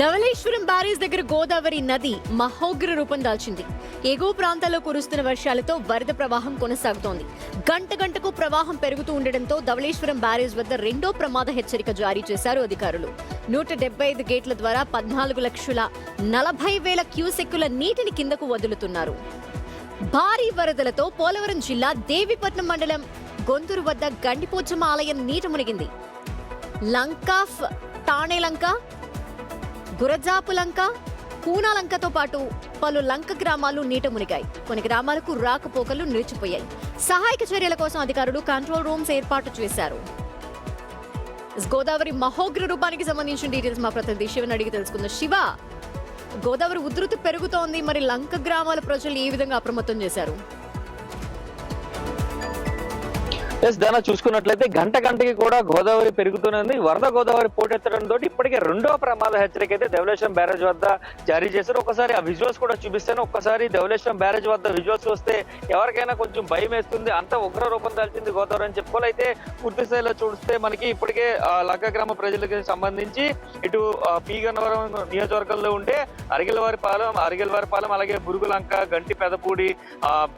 Dhavaleswaram barrage దగ్గర గోదావరి నది మహోగ్ర రూపం దాల్చింది. ఎగువ ప్రాంతాల్లో కురుస్తున్న వర్షాలతో వరద ప్రవాహం కొనసాగుతోంది. గంట గంటకు ప్రవాహం పెరుగుతూ ఉండడంతో ధవళేశ్వరం బ్యారేజ్ వద్ద రెండో ప్రమాద హెచ్చరిక జారీ చేశారు అధికారులు. 175 గేట్ల ద్వారా 14,40,000 క్యూసెక్కుల నీటిని కిందకు వదులుతున్నారు. భారీ వరదలతో పోలవరం జిల్లా దేవీపట్నం మండలం గొంతూరు వద్ద గండిపోచమ్మ ఆలయం నీట మునిగింది. లంకాఫ్ తాణేలంక, గురజాపులంక, కూనాలంకతో పాటు పలు లంక గ్రామాలు నీట మునిగాయి. కొన్ని గ్రామాలకు రాకపోకలు నిలిచిపోయాయి. సహాయక చర్యల కోసం అధికారులు కంట్రోల్ రూమ్స్ ఏర్పాటు చేశారు. గోదావరి మహోగ్ర రూపానికి సంబంధించిన డీటెయిల్స్ మా ప్రతినిధి శివన్ అడిగి తెలుసుకుందాం. శివ, గోదావరి ఉధృతి పెరుగుతోంది, మరి లంక గ్రామాల ప్రజలు ఏ విధంగా అప్రమత్తం చేశారు? దాన్ని చూసుకున్నట్లయితే గంట గంటకి కూడా గోదావరి పెరుగుతున్నది. వరద గోదావరి పోటెత్తడంతో ఇప్పటికే రెండో ప్రమాద హెచ్చరిక అయితే ధవళేశ్వరం బ్యారేజ్ వద్ద జారీ చేశారు. ఒకసారి ఆ విజువల్స్ కూడా చూపిస్తాను. ఒక్కసారి ధవళేశ్వరం బ్యారేజ్ వద్ద విజువల్స్ వస్తే ఎవరికైనా కొంచెం భయం వేస్తుంది. అంత ఉగ్ర రూపం దాల్చింది గోదావరి అని చెప్పుకోవాలి. అయితే పూర్తి స్థాయిలో చూస్తే మనకి ఇప్పటికే లంక గ్రామ ప్రజలకు సంబంధించి ఇటు పి గన్నవరం నియోజకవర్గంలో ఉండే అరిగెలవారిపాలెం, అలాగే బురుగులంక, గంటి పెదపూడి,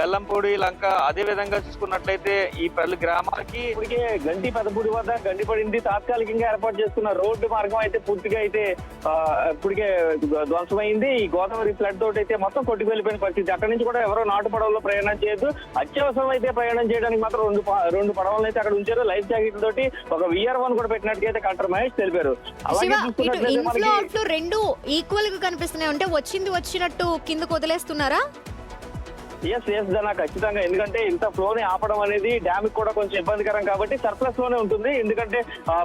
బెల్లంపూడి లంక, అదే విధంగా చూసుకున్నట్లయితే ఈ గ్రామాలకి ఇప్పటికే గంటి పెదపూడి వద్ద గండి పడింది. తాత్కాలికంగా ఏర్పాటు చేసుకున్న రోడ్డు మార్గం అయితే పూర్తిగా అయితే ఇప్పటికే ధ్వంసమైంది. ఈ గోదావరి ఫ్లడ్ తోటి అయితే మొత్తం కొట్టుకు వెళ్ళిపోయిన పరిస్థితి. అక్కడి నుంచి కూడా ఎవరో నాటు పడవలో ప్రయాణం చేయొద్దు. అత్యవసరం అయితే ప్రయాణం చేయడానికి మాత్రం రెండు పడవలను అయితే అక్కడ ఉంచారు. లైఫ్ జాకెట్ తోటి ఒక VR1 కూడా పెట్టినట్టుగా కలెక్టర్ మహేష్ తెలిపారు. రెండు ఈక్వల్ గా కనిపిస్తున్నాయి. అంటే వచ్చినట్టు కిందకు వదిలేస్తున్నారా? ఎస్ ధనా, ఖచ్చితంగా. ఎందుకంటే ఇంత ఫ్లోని ఆపడం అనేది డ్యామ్ కూడా కొంచెం ఇబ్బందికరం కాబట్టి సర్ప్లస్ లోనే ఉంటుంది. ఎందుకంటే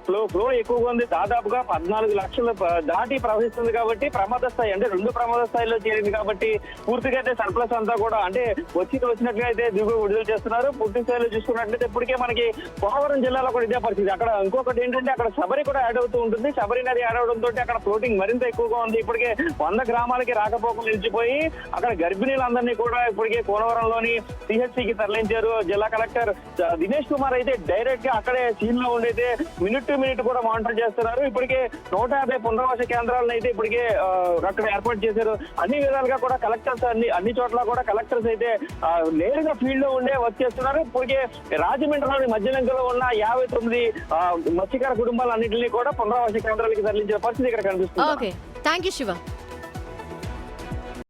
ఫ్లో ఎక్కువగా ఉంది. దాదాపుగా 14 లక్షలు దాటి ప్రవహిస్తుంది కాబట్టి ప్రమాద స్థాయి అంటే 2 ప్రమాద స్థాయిలో చేరింది కాబట్టి పూర్తిగా అయితే సర్ప్లస్ అంతా కూడా అంటే వచ్చినట్లుగా అయితే దిగువ విడుదల చేస్తున్నారు. పూర్తి స్థాయిలో చూసుకున్నట్లయితే ఇప్పటికే మనకి పోలవరం జిల్లాలో కూడా ఇదే పరిస్థితి. అక్కడ ఇంకొకటి ఏంటంటే అక్కడ శబరి కూడా యాడ్ అవుతూ ఉంటుంది. శబరి నది యాడ్ అవడంతో అక్కడ ఫ్లోటింగ్ మరింత ఎక్కువగా ఉంది. ఇప్పటికే 100 గ్రామాలకి రాకపోకలు నిలిచిపోయి అక్కడ గర్భిణీలందరినీ కూడా ఇప్పటికే కోనవరంలోని CHCకి తరలించారు. జిల్లా కలెక్టర్ దినేష్ కుమార్ అయితే డైరెక్ట్ గా అక్కడే సీన్ లో ఉండైతే మినిట్ టు మినిట్ కూడా మానిటర్ చేస్తున్నారు. ఇప్పటికే 150 పునరావాస కేంద్రాలను అయితే ఇప్పటికే అక్కడ ఏర్పాటు చేశారు. అన్ని విధాలుగా కూడా కలెక్టర్స్ అన్ని చోట్ల కూడా కలెక్టర్స్ అయితే నేరుగా ఫీల్డ్ లో ఉండే వర్క్ చేస్తున్నారు. ఇప్పటికే రాజమండ్రిలోని మధ్యలంకలో ఉన్న 59 మత్స్యకార కుటుంబాలన్నింటినీ కూడా పునరావాస కేంద్రాలకి తరలించే పరిస్థితి ఇక్కడ కనిపిస్తుంది. Thank you Shiva.